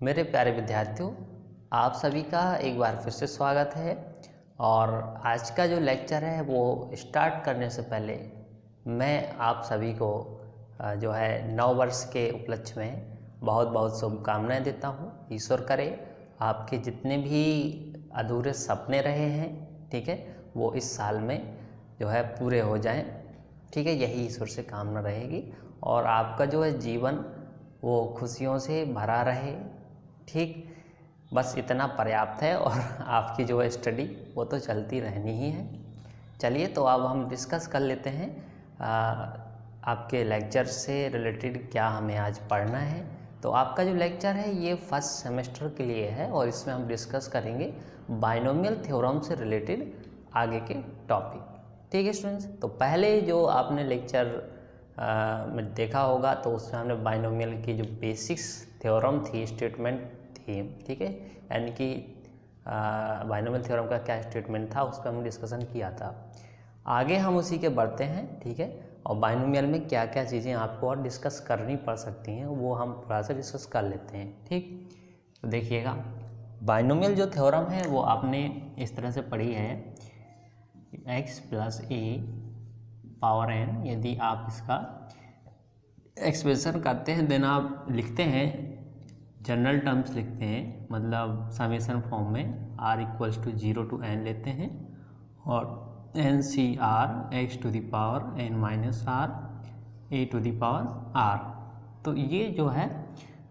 मेरे प्यारे विद्यार्थियों, आप सभी का एक बार फिर से स्वागत है। और आज का जो लेक्चर है वो स्टार्ट करने से पहले मैं आप सभी को जो है नव वर्ष के उपलक्ष्य में बहुत बहुत शुभकामनाएं देता हूं। ईश्वर करे आपके जितने भी अधूरे सपने रहे हैं, ठीक है, वो इस साल में जो है पूरे हो जाएं, ठीक है। यही ईश्वर से कामना रहेगी और आपका जो है जीवन वो खुशियों से भरा रहे, ठीक। बस इतना पर्याप्त है और आपकी जो है स्टडी वो तो चलती रहनी ही है। चलिए तो अब हम डिस्कस कर लेते हैं आपके लेक्चर से रिलेटेड क्या हमें आज पढ़ना है। तो आपका जो लेक्चर है ये फर्स्ट सेमेस्टर के लिए है और इसमें हम डिस्कस करेंगे बाइनोमियल थ्योरम से रिलेटेड आगे के टॉपिक, ठीक है स्टूडेंट्स। तो पहले जो आपने लेक्चर में देखा होगा तो उसमें हमने बाइनोमियल की जो बेसिक्स थ्योरम थी, स्टेटमेंट थी, ठीक है, यानी कि बाइनोमियल थ्योरम का क्या स्टेटमेंट था उस पर हमने डिस्कशन किया था। आगे हम उसी के बढ़ते हैं, ठीक है। और बाइनोमियल में क्या क्या चीज़ें आपको और डिस्कस करनी पड़ सकती हैं वो हम थोड़ा सा डिस्कस कर लेते हैं, ठीक। तो देखिएगा, बाइनोमियल जो थ्योरम है वो आपने इस तरह से पढ़ी है, x + a⁴n। यदि आप इसका एक्सप्रेशन करते हैं देन आप लिखते हैं, जनरल टर्म्स लिखते हैं, मतलब समेशन फॉर्म में r = 0 to n लेते हैं और NCR x⁴n - r a⁴r। तो ये जो है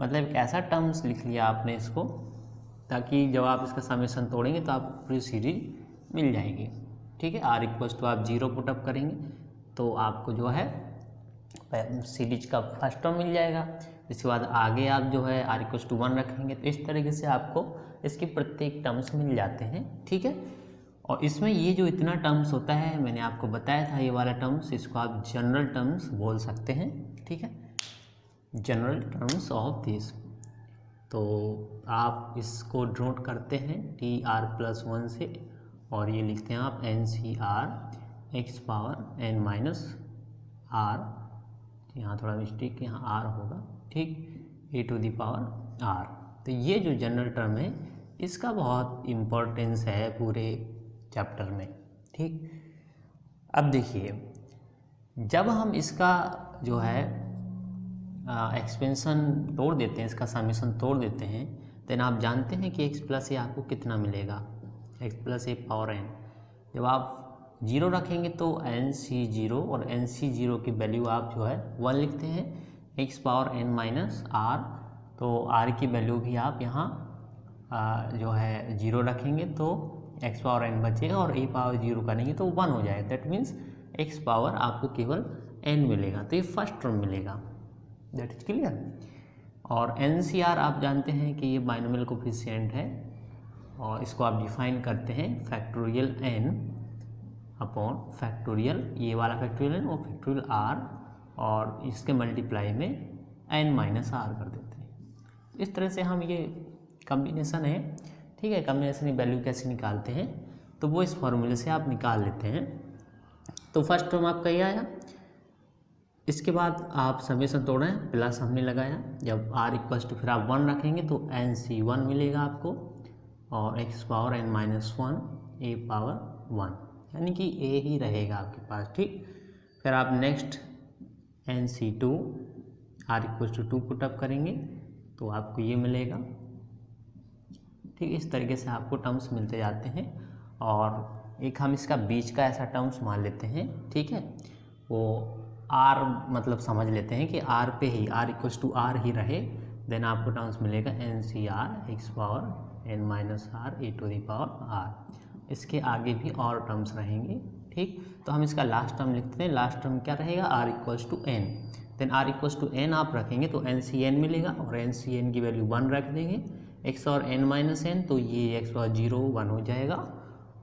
मतलब एक ऐसा टर्म्स लिख लिया आपने इसको, ताकि जब आप इसका समेशन तोड़ेंगे तो आपको पूरी सीरीज मिल जाएगी, ठीक है। r = आप 0 पुटअप करेंगे तो आपको जो है सीरीज का फर्स्ट टर्म मिल जाएगा। इसके बाद आगे आप जो है r = 1 रखेंगे तो इस तरीके से आपको इसके प्रत्येक टर्म्स मिल जाते हैं, ठीक है। और इसमें ये जो इतना टर्म्स होता है मैंने आपको बताया था, ये वाला टर्म्स, इसको आप जनरल टर्म्स बोल सकते हैं, ठीक है, जनरल टर्म्स ऑफ दिस। तो आप इसको नोट करते हैं TR+1 से और ये लिखते हैं आप NCR x⁴n - r, यहाँ थोड़ा मिस्टेक, यहाँ r होगा, ठीक, a⁴r। तो ये जो जनरल टर्म है इसका बहुत इम्पोर्टेंस है पूरे चैप्टर में, ठीक। अब देखिए, जब हम इसका जो है एक्सपेंशन तोड़ देते हैं, इसका समेशन तोड़ देते हैं, देन आप जानते हैं कि x + a आपको कितना मिलेगा, x + a⁴n। जब आप 0 रखेंगे तो NC0 और NC0 की वैल्यू आप जो है 1 लिखते हैं, x⁴n - r, तो r की वैल्यू भी आप यहाँ जो है 0 रखेंगे तो x⁴n बचेगा और a⁴0 करेंगे तो 1 हो जाएगा। दैट मीन्स x पावर आपको केवल n मिलेगा, तो ये फर्स्ट टर्म मिलेगा, दैट इज क्लियर। और NCR आप जानते हैं कि ये बाइनोमियल कोफिशिएंट है और इसको आप डिफाइन करते हैं फैक्टोरियल n अपॉन फैक्टोरियल, ये वाला फैक्टोरियल n और फैक्टोरियल r, और इसके मल्टीप्लाई में n - r कर देते हैं। इस तरह से हम ये कम्बिनेशन है, ठीक है, कम्बिनेशन की वैल्यू कैसे निकालते हैं तो वो इस फॉर्मूले से आप निकाल लेते हैं। तो फर्स्ट टर्म आपका ये आया, इसके बाद आप समेशन तोड़ें, प्लस हमने लगाया, जब r = फिर आप 1 रखेंगे तो NC1 मिलेगा आपको और x⁴n - 1 a⁴1, यानी कि a ही रहेगा आपके पास, ठीक। फिर आप नेक्स्ट NC2 r = 2 पुटअप करेंगे तो आपको ये मिलेगा, ठीक। इस तरीके से आपको टर्म्स मिलते जाते हैं और एक हम इसका बीच का ऐसा टर्म्स मान लेते हैं, ठीक है, वो r मतलब समझ लेते हैं कि r पे ही r = r ही रहे, देन आपको टर्म्स मिलेगा NCR x⁴n - r a⁴r। इसके आगे भी और टर्म्स रहेंगे, ठीक। तो हम इसका लास्ट टर्म लिखते हैं, लास्ट टर्म क्या रहेगा, r = n, then r = n आप रखेंगे तो NCn मिलेगा और NCn की वैल्यू 1 रख देंगे, x और n - n, तो ये x⁴0 1 हो जाएगा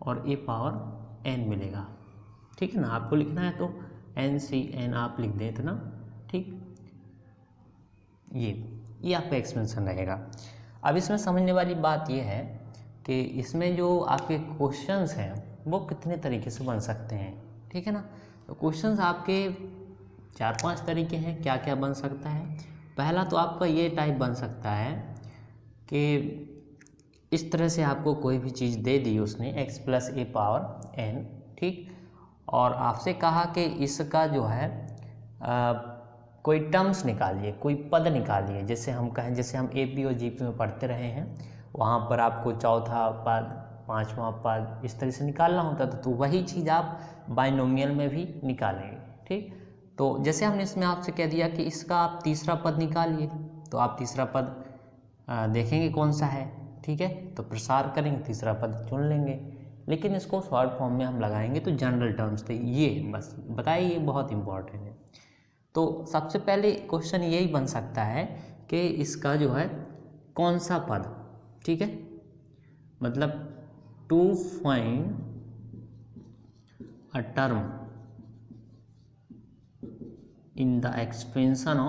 और a⁴n मिलेगा, ठीक है ना। आपको लिखना है तो NCn आप लिख दें इतना, ठीक। ये आपका एक्सपेंशन रहेगा। अब इसमें समझने वाली बात ये है कि इसमें जो आपके क्वेश्चंस हैं वो कितने तरीके से बन सकते हैं, ठीक है ना। तो क्वेश्चंस आपके 4-5 तरीके हैं, क्या क्या बन सकता है। पहला तो आपका ये टाइप बन सकता है कि इस तरह से आपको कोई भी चीज़ दे दी उसने x plus A power n, ठीक, और आपसे कहा कि इसका जो है कोई टर्म्स निकालिए, कोई पद निकालिए। जैसे हम कहें, जैसे हम AP और GP में पढ़ते रहे हैं, वहाँ पर आपको चौथा पद, पांचवा पद इस तरह से निकालना होता था, तो वही चीज़ आप बाइनोमियल में भी निकालेंगे, ठीक। तो जैसे हमने इसमें आपसे कह दिया कि इसका आप तीसरा पद निकालिए, तो आप तीसरा पद देखेंगे कौन सा है, ठीक है, तो प्रसार करेंगे, तीसरा पद चुन लेंगे। लेकिन इसको शॉर्ट फॉर्म में हम लगाएंगे तो जनरल टर्म्स थे ये, बस बताइए, ये बहुत इंपॉर्टेंट है। तो सबसे पहले क्वेश्चन यही बन सकता है कि इसका जो है कौन सा पद, ठीक है, मतलब to find a term in the expansion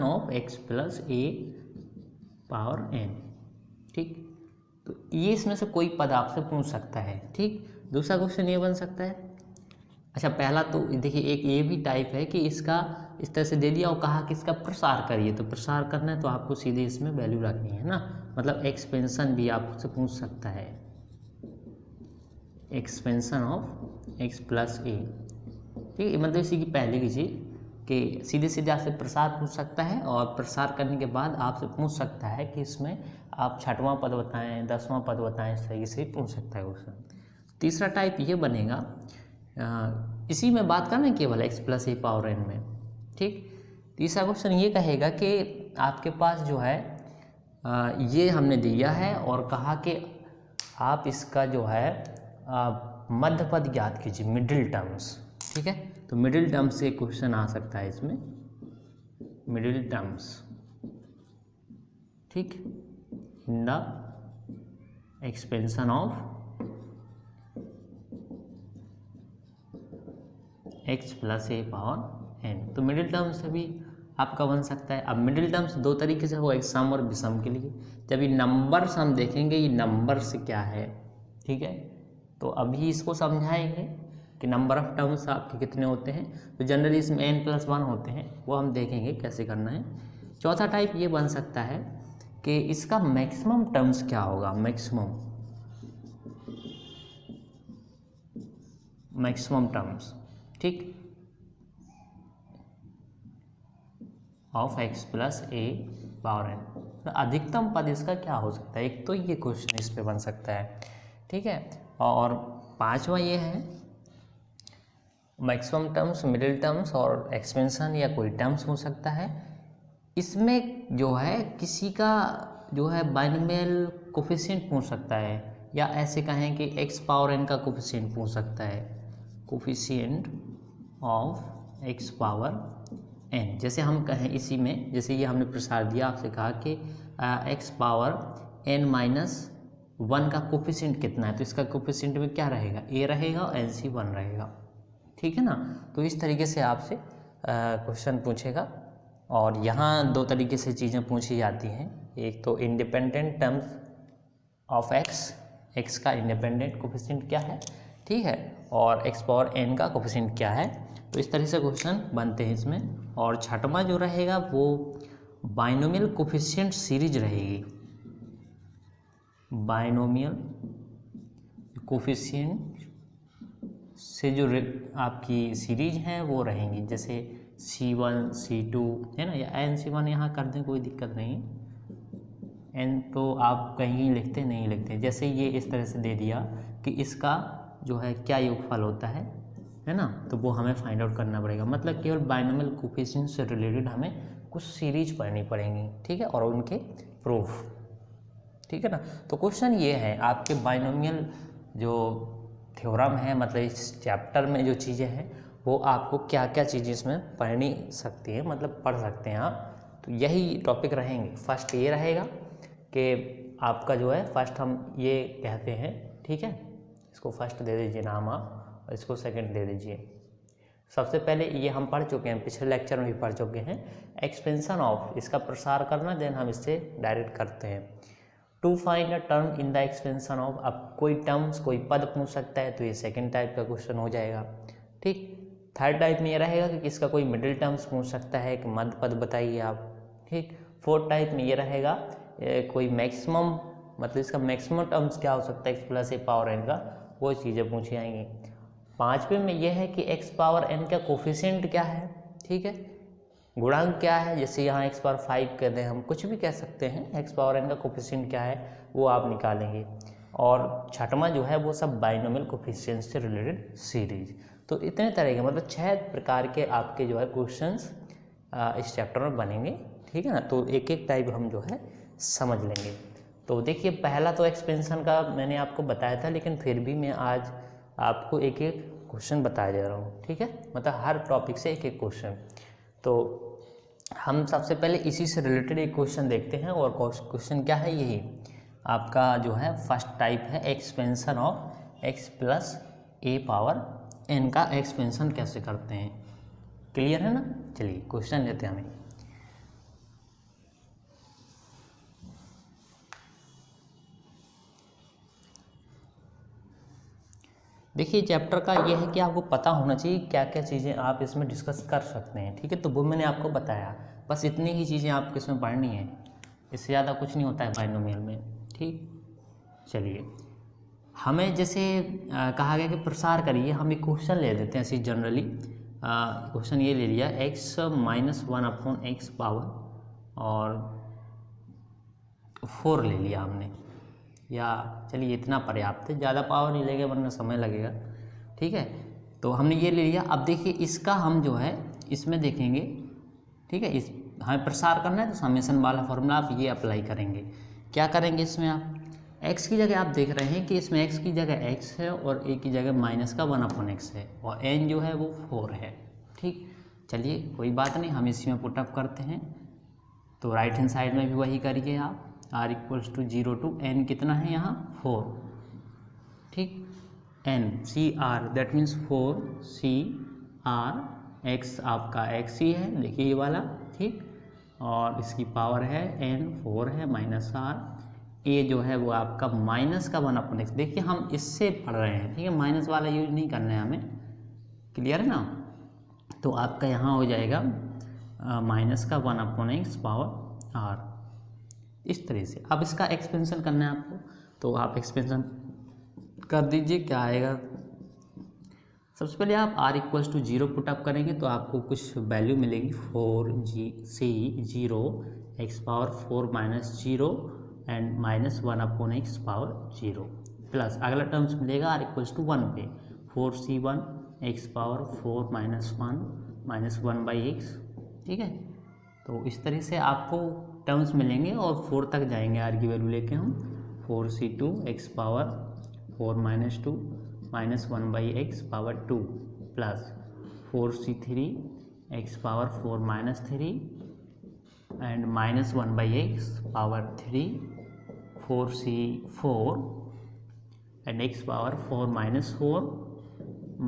of x plus A power n, ठीक। तो ये इसमें से कोई पद आपसे पूछ सकता है, ठीक। दूसरा क्वेश्चन ये बन सकता है, अच्छा पहला तो देखिए एक ये भी टाइप है कि इसका इस तरह से दे दिया और कहा कि इसका प्रसार करिए, तो प्रसार करना है तो आपको सीधे इसमें वैल्यू रखनी है ना, मतलब एक्सपेंशन भी आपसे पूछ सकता है, एक्सपेंशन ऑफ x प्लस ए, ठीक है, मतलब इसी की पहले की चीज़ कि सीधे सीधे आपसे प्रसार पूछ सकता है, और प्रसार करने के बाद आपसे पूछ सकता है कि इसमें आप छठवां पद बताएं, 10वां पद बताएं, इस तरीके से पूछ सकता है क्वेश्चन। तीसरा टाइप ये बनेगा, इसी में बात करना केवल x plus A power n में, ठीक। तीसरा क्वेश्चन ये कहेगा कि आपके पास जो है ये हमने दिया है और कहा कि आप इसका जो है मध्य पद ज्ञात कीजिए, मिडिल टर्म्स, ठीक है। तो मिडिल टर्म्स से क्वेश्चन आ सकता है इसमें, मिडिल टर्म्स, ठीक, इन the expansion of x plus A power n। तो मिडिल टर्म्स से भी आपका बन सकता है। अब मिडिल टर्म्स दो तरीके से हो, एक सम और विषम के लिए। जब ये नंबर्स हम देखेंगे, ये नंबर्स क्या है, ठीक है, तो अभी इसको समझाएंगे कि नंबर ऑफ टर्म्स आपके कितने होते हैं। तो जनरली इसमें n+1 होते हैं, वो हम देखेंगे कैसे करना है। चौथा टाइप ये बन सकता है कि इसका मैक्सिमम टर्म्स क्या होगा, मैक्सिमम टर्म्स, ठीक, of x plus A power n। तो अधिकतम पद इसका क्या हो सकता है, एक तो ये क्वेश्चन इस पे बन सकता है, ठीक है। और पांचवा ये है मैक्सिमम टर्म्स, मिडिल टर्म्स और एक्सपेंशन या कोई टर्म्स हो सकता है। इसमें जो है किसी का जो है बाइनोमियल कोफिशिएंट पूछ सकता है, या ऐसे कहें कि x पावर n का कोफिशिएंट पूछ सकता है, coefficient of x power n। जैसे हम कहें इसी में, जैसे ये हमने प्रसार दिया, आपसे कहा कि x पावर n-1 का कोफिशिएंट कितना है, तो इसका कोफिशिएंट में क्या रहेगा, a रहेगा और NC1 रहेगा, ठीक है ना। तो इस तरीके से आपसे क्वेश्चन पूछेगा। और यहाँ दो तरीके से चीज़ें पूछी जाती हैं, एक तो इंडिपेंडेंट टर्म्स ऑफ x का इंडिपेंडेंट कोफिशिएंट क्या है, ठीक है, और x पावर n का कोफिशिएंट क्या है। तो इस तरह से क्वेश्चन बनते हैं इसमें। और छठवां जो रहेगा वो बाइनोमियल कोफिशिएंट सीरीज रहेगी, बाइनोमियल कोफिशिएंट से जो आपकी सीरीज हैं वो रहेंगी, जैसे C1 C2 है ना, या NC1 यहाँ कर दें, कोई दिक्कत नहीं। n तो आप कहीं लिखते नहीं लिखते, जैसे ये इस तरह से दे दिया कि इसका जो है क्या योगफल होता है ना, तो वो हमें फाइंड आउट करना पड़ेगा। मतलब केवल बाइनोमियल कोफिशिएंट से रिलेटेड हमें कुछ सीरीज पढ़नी पड़ेंगी, ठीक है, और उनके प्रूफ, ठीक है ना। तो क्वेश्चन ये है आपके बाइनोमियल जो थ्योरम है, मतलब इस चैप्टर में जो चीज़ें हैं वो आपको क्या क्या चीज़ें इसमें पढ़नी सकती है, मतलब पढ़ सकते हैं आप। तो यही टॉपिक रहेंगे। फर्स्ट ये रहेगा कि आपका जो है फर्स्ट हम ये कहते हैं, ठीक है, इसको फर्स्ट दे दीजिए नाम आप, और इसको सेकंड दे दीजिए। सबसे पहले ये हम पढ़ चुके हैं, पिछले लेक्चर में भी पढ़ चुके हैं, एक्सपेंशन ऑफ, इसका प्रसार करना, देन हम इससे डायरेक्ट करते हैं। To find a term in the expansion of, अब कोई टर्म्स कोई पद पूछ सकता है, तो ये सेकंड टाइप का क्वेश्चन हो जाएगा, ठीक। थर्ड टाइप में ये रहेगा कि किसका कोई मिडिल टर्म्स पूछ सकता है कि मध्य पद बताइए आप, ठीक। फोर्थ टाइप में ये रहेगा कोई मैक्सिमम, मतलब इसका मैक्सिमम टर्म्स क्या हो सकता है x plus A power N का, वो चीज़ें पूछी जाएंगी। पाँचवें में ये है कि एक्स पावर एन का कोफिशिएंट क्या है, ठीक है, गुणांक क्या है, जैसे यहाँ एक्स पावर 5 कर दें, हम कुछ भी कह सकते हैं, एक्स पावर एन का कोफिशिएंट क्या है वो आप निकालेंगे। और छठवां जो है वो सब बाइनोमियल कोफिशिएंट से रिलेटेड सीरीज। तो इतने तरह के मतलब 6 प्रकार के आपके जो है क्वेश्चंस इस चैप्टर में बनेंगे, ठीक है ना। तो एक एक टाइप हम जो है समझ लेंगे। तो देखिए पहला तो एक्सपेंशन का मैंने आपको बताया था, लेकिन फिर भी मैं आज आपको एक एक क्वेश्चन बताया जा रहा हूँ, ठीक है, मतलब हर टॉपिक से एक एक क्वेश्चन। तो हम सबसे पहले इसी से रिलेटेड एक क्वेश्चन देखते हैं, और क्वेश्चन क्या है, यही आपका जो है फर्स्ट टाइप है, expansion of X plus A power N का एक्सपेंशन कैसे करते हैं। क्लियर है ना। चलिए क्वेश्चन लेते हैं हमें। देखिए चैप्टर का ये है कि आपको पता होना चाहिए क्या क्या चीज़ें आप इसमें डिस्कस कर सकते हैं, ठीक है। तो वो मैंने आपको बताया, बस इतनी ही चीज़ें आपको इसमें पढ़नी है, इससे ज़्यादा कुछ नहीं होता है बाइनोमियल में, ठीक। चलिए हमें जैसे कहा गया कि प्रसार करिए, हम एक क्वेश्चन ले लेते हैं ऐसे जनरली। क्वेश्चन ये ले लिया x - 1/x पावर और 4 ले लिया हमने, या चलिए इतना पर्याप्त है, ज़्यादा पावर नहीं लेंगे वरना समय लगेगा, ठीक है। तो हमने ये ले लिया। अब देखिए इसका हम जो है इसमें देखेंगे, ठीक है, इस हमें प्रसार करना है तो समेशन वाला फॉर्मूला आप ये अप्लाई करेंगे। क्या करेंगे इसमें, आप x की जगह आप देख रहे हैं कि इसमें x की जगह x है और a की जगह -1/x है, और n जो है वो 4 है, ठीक। चलिए कोई बात नहीं, हम इसी में पुटअप करते हैं। तो राइट हैंड साइड में भी वही करिए आप, r = 0 to n कितना है यहाँ 4, ठीक। n CR that means 4 CR, x आपका x ही है, देखिए ये वाला, ठीक। और इसकी पावर है n 4 है -r, a जो है वो आपका -1/x, देखिए हम इससे पढ़ रहे हैं, ठीक है, माइनस वाला यूज नहीं करना है हमें, क्लियर है ना। तो आपका यहाँ हो जाएगा -1/x पावर r, इस तरह से। अब इसका एक्सपेंशन करना है आपको, तो आप एक्सपेंशन कर दीजिए, क्या आएगा। सबसे पहले आप r = 0 पुटअप करेंगे तो आपको कुछ वैल्यू मिलेगी 4c0 x power 4 - 0 and -1/x power 0 plus अगला टर्म्स मिलेगा r = 1 पे 4c1 x पावर 4 - 1 -1/x, ठीक है। तो इस तरह से आपको टर्म्स मिलेंगे और 4 तक जाएंगे r की वैल्यू लेके हम, 4c2 x power 4 - 2 -1/x power 2 plus 4c3 x power 4 - 3 and -1/x power 3 4c4 and x power 4 - 4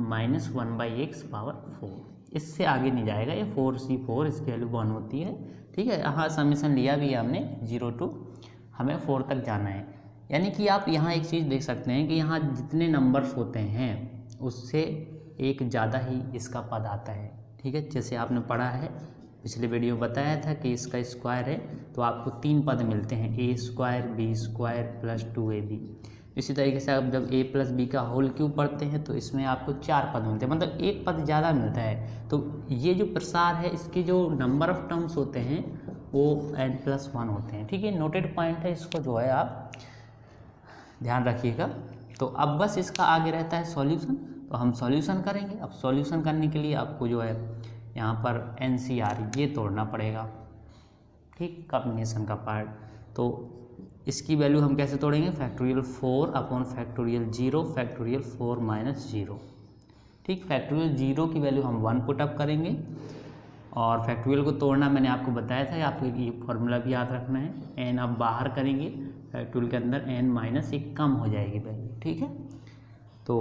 -1/x power 4। इससे आगे नहीं जाएगा, ये 4c4 इसकी वैल्यू 1 होती है, ठीक है। हाँ समीशन लिया भी है हमने 0 to हमें 4 तक जाना है। यानी कि आप यहाँ एक चीज़ देख सकते हैं कि यहाँ जितने नंबर्स होते हैं उससे एक ज़्यादा ही इसका पद आता है, ठीक है। जैसे आपने पढ़ा है पिछले वीडियो बताया था कि इसका स्क्वायर है तो आपको 3 पद मिलते हैं, a² b² प्लस 2ab। इसी तरीके से आप जब a + b का होल क्यूब पढ़ते हैं तो इसमें आपको 4 पद मिलते हैं, मतलब एक पद ज़्यादा मिलता है। तो ये जो प्रसार है इसके जो नंबर ऑफ टर्म्स होते हैं वो n+1 होते हैं, ठीक है। नोटेड पॉइंट है, इसको जो है आप ध्यान रखिएगा। तो अब बस इसका आगे रहता है सॉल्यूशन, तो हम सॉल्यूशन करेंगे। अब सॉल्यूशन करने के लिए आपको जो है यहाँ पर NCR ये तोड़ना पड़ेगा, ठीक, कॉम्बिनेशन का पार्ट। तो इसकी वैल्यू हम कैसे तोड़ेंगे, फैक्टोरियल 4/फैक्टोरियल 0 फैक्टोरियल 4 - 0, ठीक। फैक्टोरियल 0 की वैल्यू हम 1 पुटअप करेंगे, और फैक्टोरियल को तोड़ना मैंने आपको बताया था, आपको ये फॉर्मूला भी याद रखना है। n अब बाहर करेंगे फैक्टोरियल के अंदर, n-1 कम हो जाएगी वैल्यू, ठीक है। तो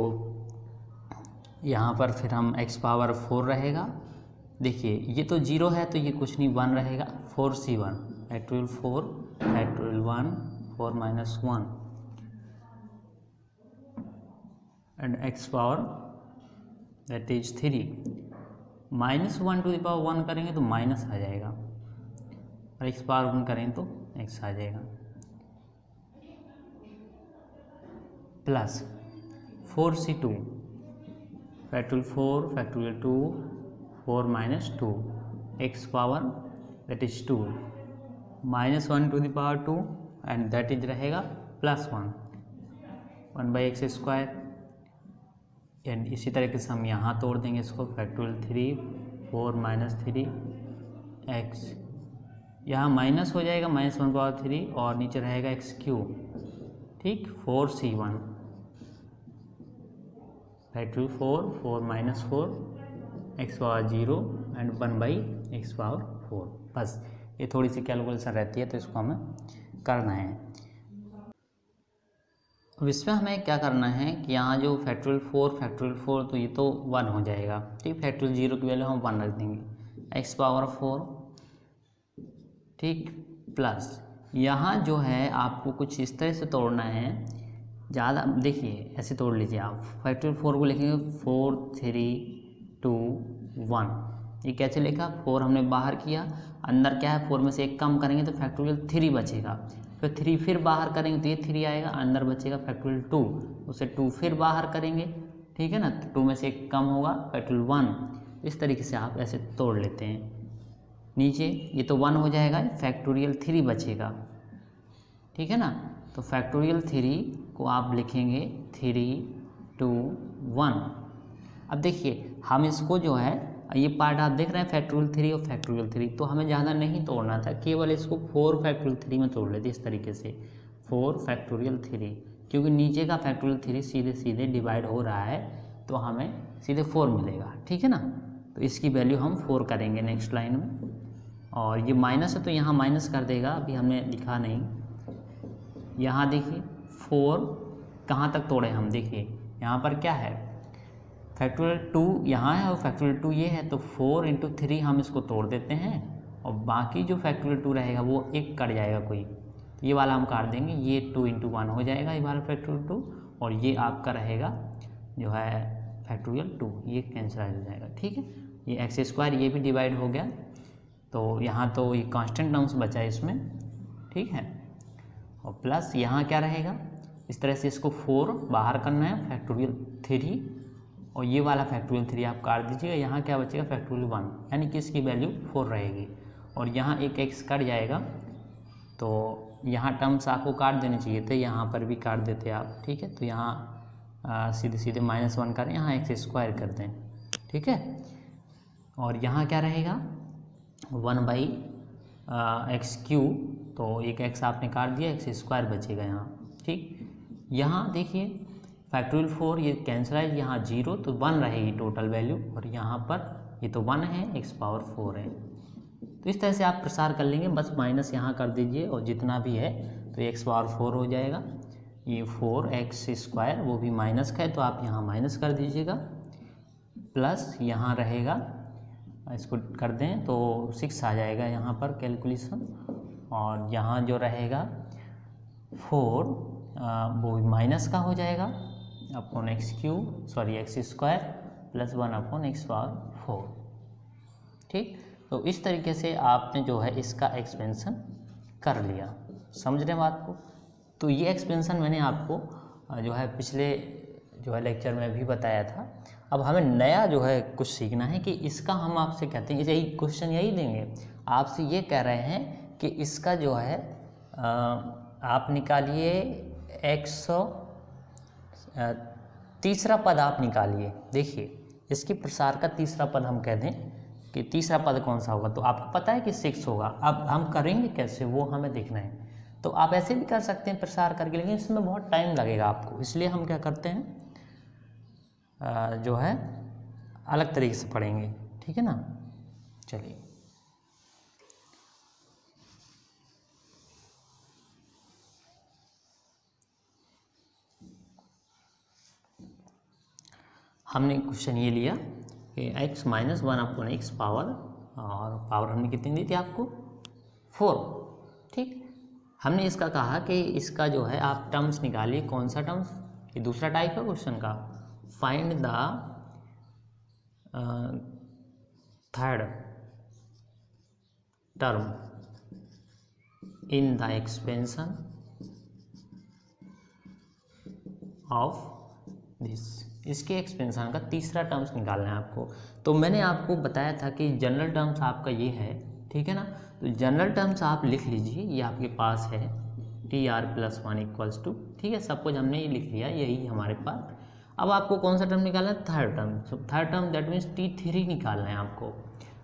यहाँ पर फिर हम x पावर 4 रहेगा, देखिए ये तो 0 है तो ये कुछ नहीं, 1 रहेगा, 4c1 factorial 4 factorial 1 4 - 1 and x power that is 3 -1 to the power 1 करेंगे तो माइनस आ जाएगा, और x पावर 1 करेंगे तो x आ जाएगा, plus 4c2 factorial 4 factorial 2 4 minus 2 x power that is 2 -1 to the power 2 that is इज रहेगा +1 1/x²। एंड इसी तरीके से हम यहाँ तोड़ देंगे इसको, फैक्टोरियल 3 4 माइनस 3x, यहाँ माइनस हो जाएगा -1/3 और नीचे रहेगा x3, ठीक, 4c1 factorial 4 minus 4 x power 0 and 1/x power 4। बस ये थोड़ी सी कैलकुलेशन रहती है तो इसको हमें करना है। अब इसमें हमें क्या करना है कि यहाँ जो फैक्टोरियल 4 तो ये तो 1 हो जाएगा, ठीक, फैक्टोरियल 0 की वैल्यू हम 1 रख देंगे, x पावर 4, ठीक, प्लस यहाँ जो है आपको कुछ इस तरह से तोड़ना है, ज़्यादा देखिए ऐसे तोड़ लीजिए आप, फैक्टोरियल 4 को लिखेंगे 4 3 2 1, ये कैसे लिखा, 4 हमने बाहर किया, अंदर क्या है 4 में से एक कम करेंगे तो फैक्टोरियल 3 बचेगा, फिर 3 फिर बाहर करेंगे तो ये 3 आएगा, अंदर बचेगा फैक्टोरियल 2, उसे 2 फिर बाहर करेंगे, ठीक है ना, तो 2 में से एक कम होगा फैक्टोरियल 1। इस तरीके से आप ऐसे तोड़ लेते हैं। नीचे ये तो 1 हो जाएगा, फैक्टोरियल 3 बचेगा, ठीक है ना, तो फैक्टोरियल 3 को आप लिखेंगे 3 2 1। अब देखिए हम इसको जो है ये पार्ट आप देख रहे हैं फैक्टोरियल 3 और फैक्टोरियल 3, तो हमें ज़्यादा नहीं तोड़ना था, केवल इसको 4 फैक्टोरियल 3 में तोड़ लेते इस तरीके से 4 फैक्टोरियल 3, क्योंकि नीचे का फैक्टोरियल 3 सीधे सीधे डिवाइड हो रहा है तो हमें सीधे 4 मिलेगा, ठीक है ना, तो इसकी वैल्यू हम 4 करेंगे नेक्स्ट लाइन में। और ये माइनस है तो यहाँ माइनस कर देगा, अभी हमने लिखा नहीं, यहाँ देखिए 4 कहाँ तक तोड़े हम, देखिए यहाँ पर क्या है फैक्टोरियल 2 यहाँ है और फैक्टोरियल 2 ये है, तो 4 × 3 हम इसको तोड़ देते हैं और बाकी जो फैक्टोरियल 2 रहेगा वो एक कट जाएगा कोई, तो ये वाला हम काट देंगे, ये 2 × 1 हो जाएगा ये वाला फैक्टोरियल 2, और ये आपका रहेगा जो है फैक्टोरियल 2, ये कैंसिल हो जाएगा, ठीक है, ये x² ये भी डिवाइड हो गया, तो यहाँ तो ये कांस्टेंट टर्म्स बचा है इसमें, ठीक है, और प्लस यहाँ क्या रहेगा, इस तरह से इसको 4 बाहर करना है फैक्टोरियल 3, और ये वाला फैक्टोरियल 3 आप काट दीजिएगा, यहाँ क्या बचेगा फैक्टोरियल 1, यानी कि इसकी वैल्यू 4 रहेगी, और यहाँ एक x कट जाएगा, तो यहाँ टर्म्स आपको काट देने चाहिए थे, यहाँ पर भी काट देते आप, ठीक है, तो यहाँ सीधे सीधे -1 करें, यहाँ x² कर दें, ठीक है, और यहाँ क्या रहेगा 1/x3, तो एक x आपने काट दिया, x² बचेगा यहाँ, ठीक, यहाँ देखिए फैक्टोरियल 4 ये कैंसिल है, यहाँ 0 तो 1 रहेगी टोटल वैल्यू, और यहाँ पर ये तो 1 है, x पावर 4 है, तो इस तरह से आप प्रसार कर लेंगे, बस माइनस यहाँ कर दीजिए और जितना भी है तो x पावर 4 हो जाएगा, ये 4x² वो भी माइनस का है तो आप यहाँ माइनस कर दीजिएगा, प्लस यहाँ रहेगा, इसको कर दें तो 6 आ जाएगा यहाँ पर कैलकुलेशन, और यहाँ जो रहेगा 4 वो माइनस का हो जाएगा upon x² + 1 upon x power 4, ठीक, तो इस तरीके से आपने जो है इसका एक्सपेंशन कर लिया, समझ रहे हैं बात को। तो ये एक्सपेंशन मैंने आपको जो है पिछले जो है लेक्चर में भी बताया था। अब हमें नया जो है कुछ सीखना है कि इसका हम आपसे कहते हैं, यही क्वेश्चन यही देंगे आपसे, ये कह रहे हैं कि इसका जो है आप निकालिए तीसरा पद आप निकालिए। देखिए इसके प्रसार का तीसरा पद हम कह दें कि तीसरा पद कौन सा होगा, तो आपको पता है कि 6 होगा। अब हम करेंगे कैसे वो हमें देखना है, तो आप ऐसे भी कर सकते हैं प्रसार करके, लेकिन इसमें बहुत टाइम लगेगा आपको, इसलिए हम क्या करते हैं जो है अलग तरीके से पढ़ेंगे, ठीक है ना। चलिए हमने क्वेश्चन ये लिया कि x - 1 अपॉन x पावर, और पावर हमने कितनी दी थी आपको 4, ठीक। हमने इसका कहा कि इसका जो है आप टर्म्स निकालिए, कौन सा टर्म्स, ये दूसरा टाइप है क्वेश्चन का, find the third term in the expansion of this, इसके एक्सपेंशन का तीसरा टर्म्स निकालना है आपको। तो मैंने आपको बताया था कि जनरल टर्म्स आपका ये है, ठीक है ना। तो जनरल टर्म्स आप लिख लीजिए, ये आपके पास है TR+1 इक्वल्स टू, ठीक है, सपोज हमने ये लिख लिया, यही हमारे पास। अब आपको कौन सा टर्म निकालना है? Third term. So third term that means T3 निकालना है आपको।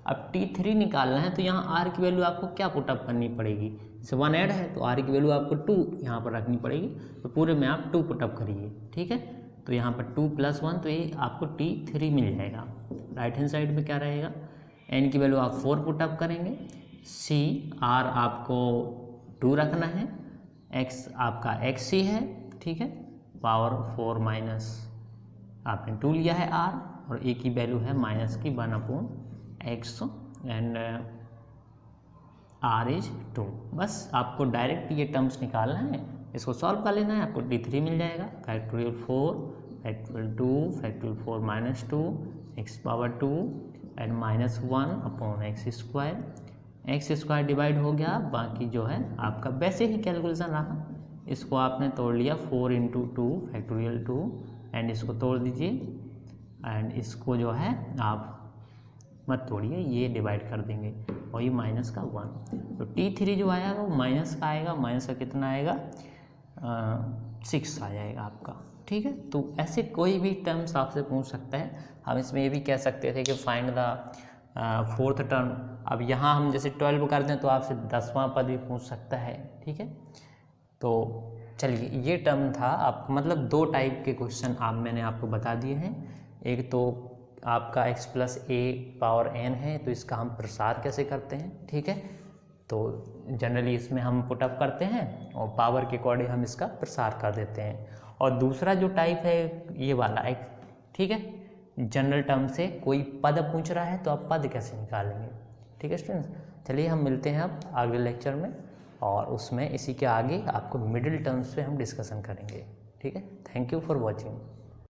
अब T3 निकालना है तो यहाँ R की वैल्यू आपको क्या पुटअप करनी पड़ेगी? जैसे 1 ऐड है तो R की वैल्यू आपको 2 यहाँ पर रखनी पड़ेगी, तो पूरे में आप 2 पुटअप करिए, ठीक है। तो यहाँ पर 2 + 1 तो ये आपको T3 मिल जाएगा। राइट हैंड साइड में क्या रहेगा? N की वैल्यू आप 4 पुटअप करेंगे, R आपको 2 रखना है, X आपका XC है, ठीक है, पावर 4 माइनस आपने 2 लिया है R, और A की वैल्यू है -1/X एंड R इज 2। बस आपको डायरेक्ट ये टर्म्स निकालना है, इसको सॉल्व कर लेना है, आपको D3 मिल जाएगा। Factorial 4 factorial 2 factorial 4 - 2 x⁻2 and -1/x²। x² divide हो गया, बाकी जो है आपका वैसे ही कैलकुलेशन रहा, इसको आपने तोड़ लिया 4 × 2 फैक्टोरियल 2 एंड इसको तोड़ दीजिए, एंड इसको जो है आप मत तोड़िए, ये डिवाइड कर देंगे और ये -1। तो T3 जो आएगा वो माइनस का आएगा, माइनस का कितना आएगा? 6 आ जाएगा आपका, ठीक है। तो ऐसे कोई भी टर्म्स आपसे पूछ सकता है। हम इसमें ये भी कह सकते थे कि फाइंड द फोर्थ टर्म। अब यहाँ हम जैसे 12 कर दें तो आपसे 10वां पद भी पूछ सकता है, ठीक है। तो चलिए, ये टर्म था आप, मतलब 2 टाइप के क्वेश्चन मैंने आपको बता दिए हैं। एक तो आपका x+a⁴n है, तो इसका हम प्रसार कैसे करते हैं, ठीक है। तो जनरली इसमें हम पुटअप करते हैं और पावर के अकॉर्डिंग हम इसका प्रसार कर देते हैं। और दूसरा जो टाइप है ये वाला एक, ठीक है, जनरल टर्म से कोई पद पूछ रहा है तो आप पद कैसे निकालेंगे, ठीक है स्टूडेंट्स। चलिए हम मिलते हैं अब अगले लेक्चर में, और उसमें इसी के आगे आपको मिडिल टर्म्स पे हम डिस्कशन करेंगे, ठीक है। Thank you for watching.